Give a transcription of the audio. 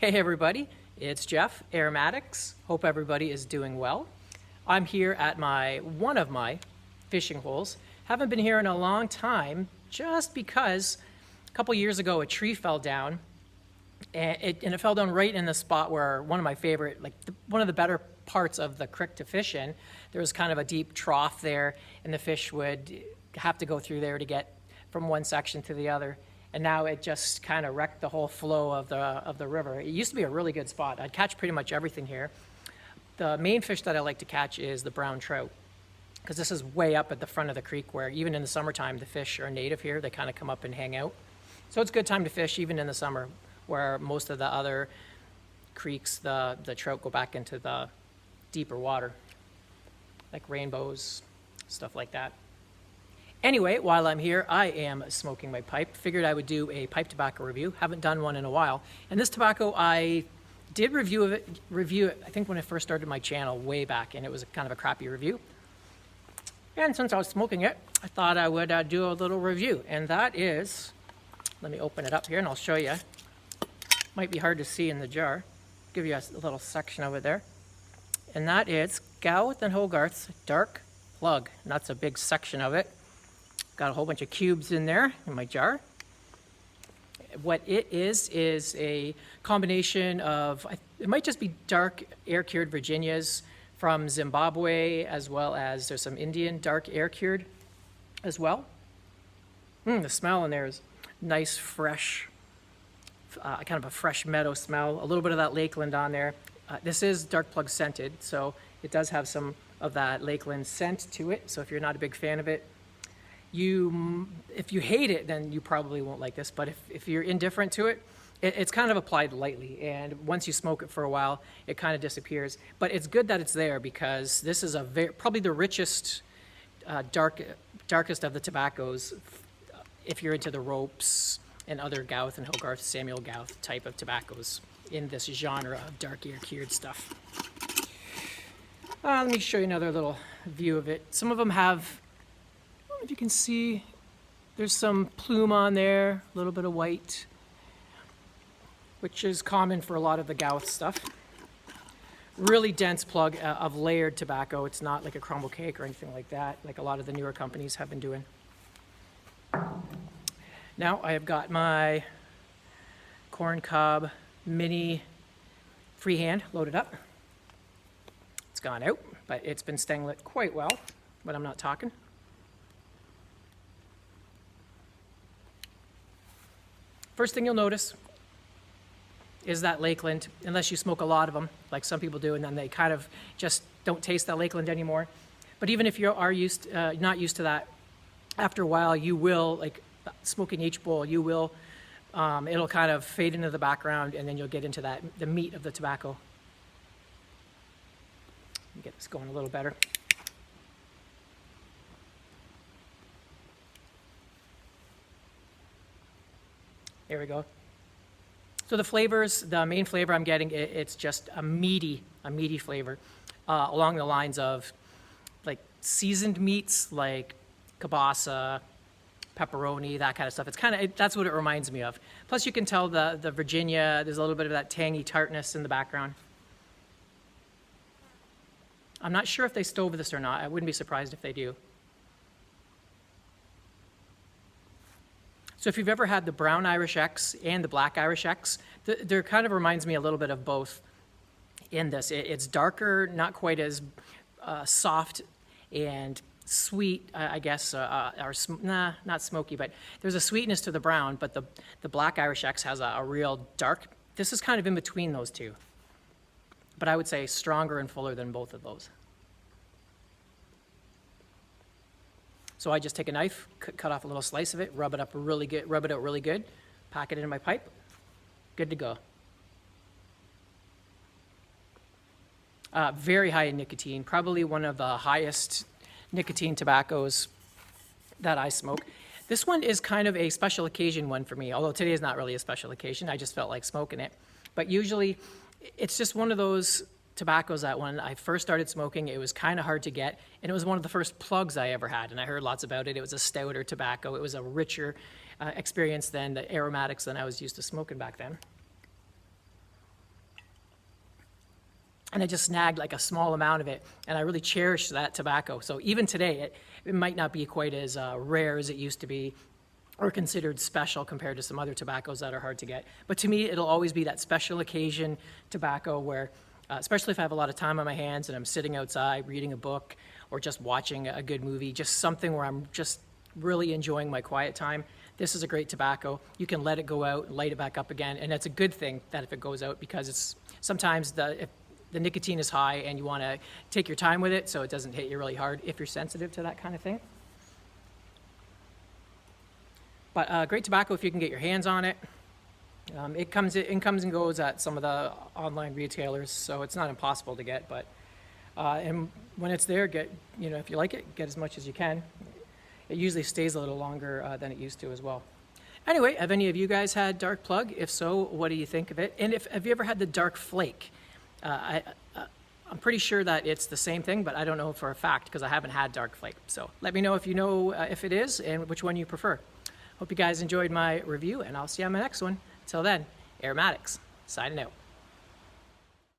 Hey everybody, it's Jeff, Aromatics. Hope everybody is doing well. I'm here at one of my fishing holes. Haven't been here in a long time just because a couple years ago a tree fell down and it fell down right in the spot where one of my favorite, one of the better parts of the creek to fish in. There was kind of a deep trough there and the fish would have to go through there to get from one section to the other. And now it just kind of wrecked the whole flow of the river. It used to be a really good spot. I'd catch pretty much everything here. The main fish that I like to catch is the brown trout, because this is way up at the front of the creek where even in the summertime the fish are native here. They kind of come up and hang out. So it's a good time to fish even in the summer, where most of the other creeks, the trout go back into the deeper water, like rainbows, stuff like that. Anyway, while I'm here, I am smoking my pipe. Figured I would do a pipe tobacco review. Haven't done one in a while. And this tobacco, I did review it, I think when I first started my channel way back, and it was kind of a crappy review. And since I was smoking it, I thought I would do a little review. And that is, let me open it up here and I'll show you. Might be hard to see in the jar. Give you a little section over there. And that is Gawith and Hoggarth's Dark Plug. And that's a big section of it. Got a whole bunch of cubes in there in my jar. What it is a combination of, it might just be dark air-cured Virginias from Zimbabwe, as well as there's some Indian dark air-cured as well. The smell in there is nice, fresh, kind of a fresh meadow smell. A little bit of that Lakeland on there. This is dark plug scented, so it does have some of that Lakeland scent to it. So if you're not a big fan of it, if you hate it, then you probably won't like this, but if you're indifferent to it, it's kind of applied lightly, and once you smoke it for a while, it kind of disappears. But it's good that it's there, because this is probably the richest, darkest of the tobaccos, if you're into the ropes and other Gawith and Hoggarth, Samuel Gawith type of tobaccos in this genre of dark air-cured stuff. Let me show you another little view of it. Some of them have, if you can see, there's some plume on there, a little bit of white, which is common for a lot of the Gawith stuff. Really dense plug of layered tobacco. It's not like a crumble cake or anything like that, like a lot of the newer companies have been doing. Now I have got my corn cob mini freehand loaded up. It's gone out, but it's been staying lit quite well when I'm not talking. First thing you'll notice is that Lakeland, unless you smoke a lot of them, like some people do, and then they kind of just don't taste that Lakeland anymore. But even if you are not used to that, after a while you will, like smoking each bowl, you will, it'll kind of fade into the background, and then you'll get into the meat of the tobacco. Let me get this going a little better. There we go. So the flavors, the main flavor I'm getting, it's just a meaty flavor, along the lines of like seasoned meats, like kielbasa, pepperoni, that kind of stuff. It's kind of, that's what it reminds me of. Plus you can tell the Virginia, there's a little bit of that tangy tartness in the background. I'm not sure if they stove this or not. I wouldn't be surprised if they do. So if you've ever had the brown Irish X and the black Irish X, there kind of reminds me a little bit of both in this. It's darker, not quite as soft and sweet, I guess, not smoky, but there's a sweetness to the brown, but the black Irish X has a real dark. This is kind of in between those two, but I would say stronger and fuller than both of those. So I just take a knife, cut off a little slice of it, rub it out really good, pack it into my pipe, good to go. Very high in nicotine, probably one of the highest nicotine tobaccos that I smoke. This one is kind of a special occasion one for me, although today is not really a special occasion, I just felt like smoking it. But usually it's just one of those tobaccos that when I first started smoking, it was kind of hard to get, and it was one of the first plugs I ever had, and I heard lots about it. It was a stouter tobacco. It was a richer experience than the aromatics than I was used to smoking back then. and I just snagged like a small amount of it, and I really cherished that tobacco. So even today, it might not be quite as rare as it used to be, or considered special compared to some other tobaccos that are hard to get. But to me, it'll always be that special occasion tobacco where, especially if I have a lot of time on my hands and I'm sitting outside reading a book or just watching a good movie, just something where I'm just really enjoying my quiet time. This is a great tobacco. You can let it go out, light it back up again, and it's a good thing that if it goes out, because it's sometimes if the nicotine is high and you want to take your time with it so it doesn't hit you really hard if you're sensitive to that kind of thing. But great tobacco if you can get your hands on it. It comes and goes at some of the online retailers, so it's not impossible to get. But and when it's there, if you like it, get as much as you can. It usually stays a little longer than it used to as well. Anyway, have any of you guys had Dark Plug? If so, what do you think of it? And have you ever had the Dark Flake? I'm pretty sure that it's the same thing, but I don't know for a fact because I haven't had Dark Flake. So let me know if you know if it is and which one you prefer. Hope you guys enjoyed my review, and I'll see you on my next one. Until then, Aromatics, signing out.